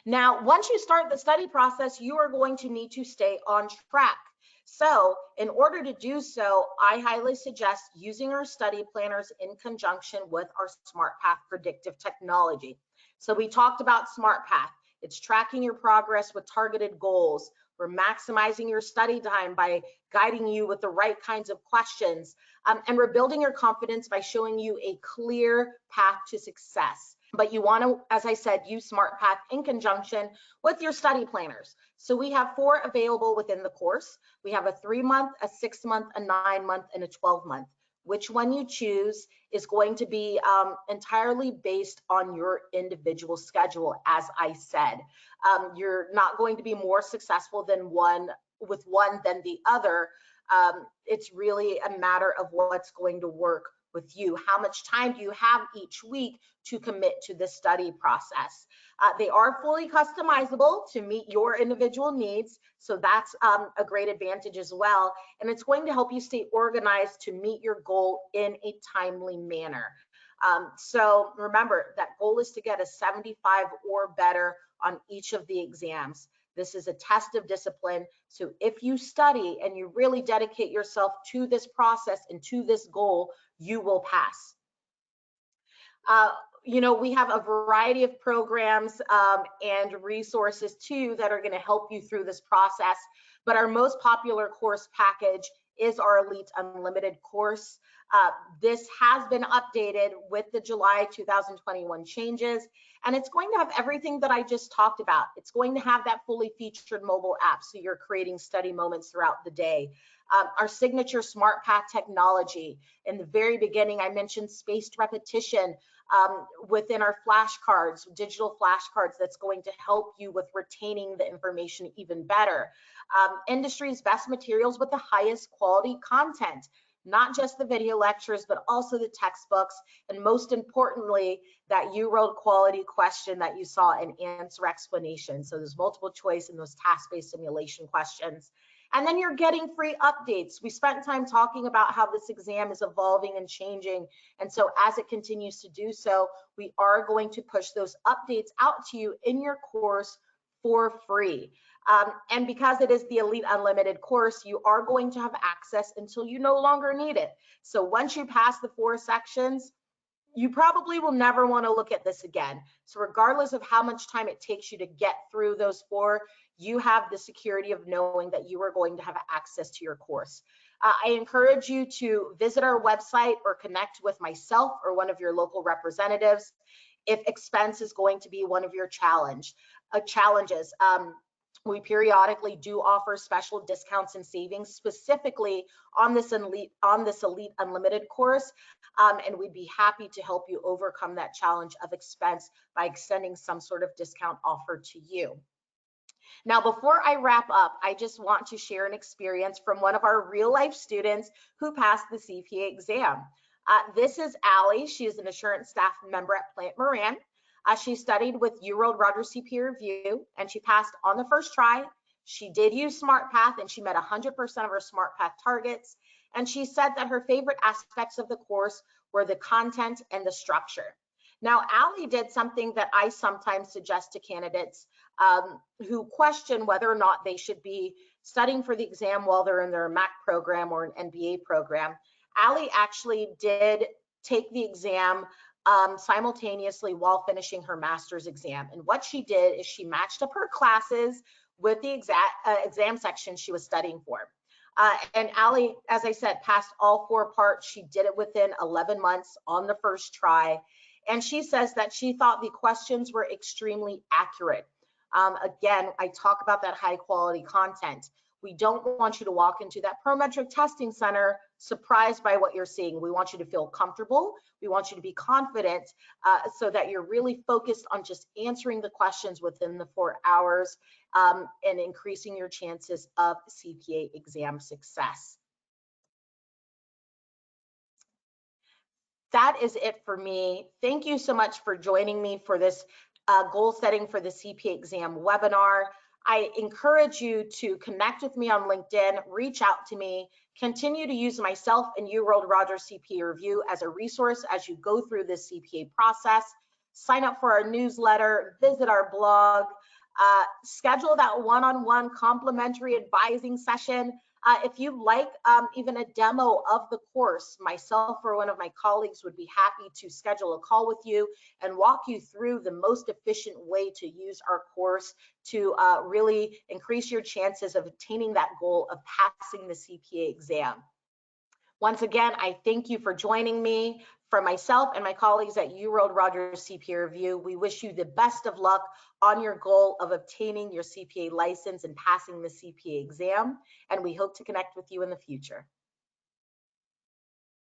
Now, once you start the study process, you are going to need to stay on track. So in order to do so, I highly suggest using our study planners in conjunction with our S.M.A.R.T predictive technology. So we talked about S.M.A.R.T. It's tracking your progress with targeted goals. We're maximizing your study time by guiding you with the right kinds of questions. And we're building your confidence by showing you a clear path to success. But you want to, as I said, use S.M.A.R.T in conjunction with your study planners. So we have 4 available within the course. We have a 3-month, a 6-month, a 9-month, and a 12-month. Which one you choose is going to be entirely based on your individual schedule, as I said. You're not going to be more successful than one than the other. It's really a matter of what's going to work with you. How much time do you have each week to commit to the study process? They are fully customizable to meet your individual needs, so that's a great advantage as well. And it's going to help you stay organized to meet your goal in a timely manner. So remember, that goal is to get a 75 or better on each of the exams. This is a test of discipline. So if you study and you really dedicate yourself to this process and to this goal, you will pass. You know, we have a variety of programs and resources too that are going to help you through this process. But our most popular course package is our Elite Unlimited course. This has been updated with the July 2021 changes, and it's going to have everything that I just talked about. It's going to have that fully featured mobile app, so you're creating study moments throughout the day. Our signature S.M.A.R.T technology. In the very beginning, I mentioned spaced repetition within our flashcards, digital flashcards, that's going to help you with retaining the information even better. Industry's best materials with the highest quality content, not just the video lectures, but also the textbooks, and most importantly, that UWorld quality question that you saw in answer explanation. So there's multiple choice in those task-based simulation questions. And then you're getting free updates. We spent time talking about how this exam is evolving and changing. And so as it continues to do so, we are going to push those updates out to you in your course for free. And because it is the Elite Unlimited course, you are going to have access until you no longer need it. So once you pass the 4 sections, you probably will never want to look at this again. So regardless of how much time it takes you to get through those 4, you have the security of knowing that you are going to have access to your course. I encourage you to visit our website or connect with myself or one of your local representatives if expense is going to be one of your challenges. We periodically do offer special discounts and savings specifically on this Elite Unlimited course, and we'd be happy to help you overcome that challenge of expense by extending some sort of discount offer to you. Now, before I wrap up, I just want to share an experience from one of our real life students who passed the CPA exam. This is Allie. She is an assurance staff member at Plant Moran. She studied with UWorld Rogers CPA Review, and she passed on the first try. She did use S.M.A.R.T, and she met 100% of her S.M.A.R.T targets. And she said that her favorite aspects of the course were the content and the structure. Now, Allie did something that I sometimes suggest to candidates who question whether or not they should be studying for the exam while they're in their MAC program or an MBA program. Allie actually did take the exam simultaneously while finishing her master's exam. And what she did is she matched up her classes with the exam section she was studying for. And Allie, as I said, passed all 4 parts. She did it within 11 months on the first try. And she says that she thought the questions were extremely accurate. Again, I talk about that high quality content. We don't want you to walk into that Prometric testing center surprised by what you're seeing. We want you to feel comfortable. We want you to be confident so that you're really focused on just answering the questions within the 4 hours and increasing your chances of CPA exam success. That is it for me. Thank you so much for joining me for this goal setting for the CPA exam webinar. I encourage you to connect with me on LinkedIn, reach out to me, continue to use myself and UWorld Rogers CPA Review as a resource as you go through this CPA process. Sign up for our newsletter, visit our blog, schedule that one-on-one complimentary advising session. If you'd like even a demo of the course, myself or one of my colleagues would be happy to schedule a call with you and walk you through the most efficient way to use our course to really increase your chances of attaining that goal of passing the CPA exam. Once again, I thank you for joining me. From myself and my colleagues at UWorld Rogers CPA Review, we wish you the best of luck on your goal of obtaining your CPA license and passing the CPA exam, and we hope to connect with you in the future.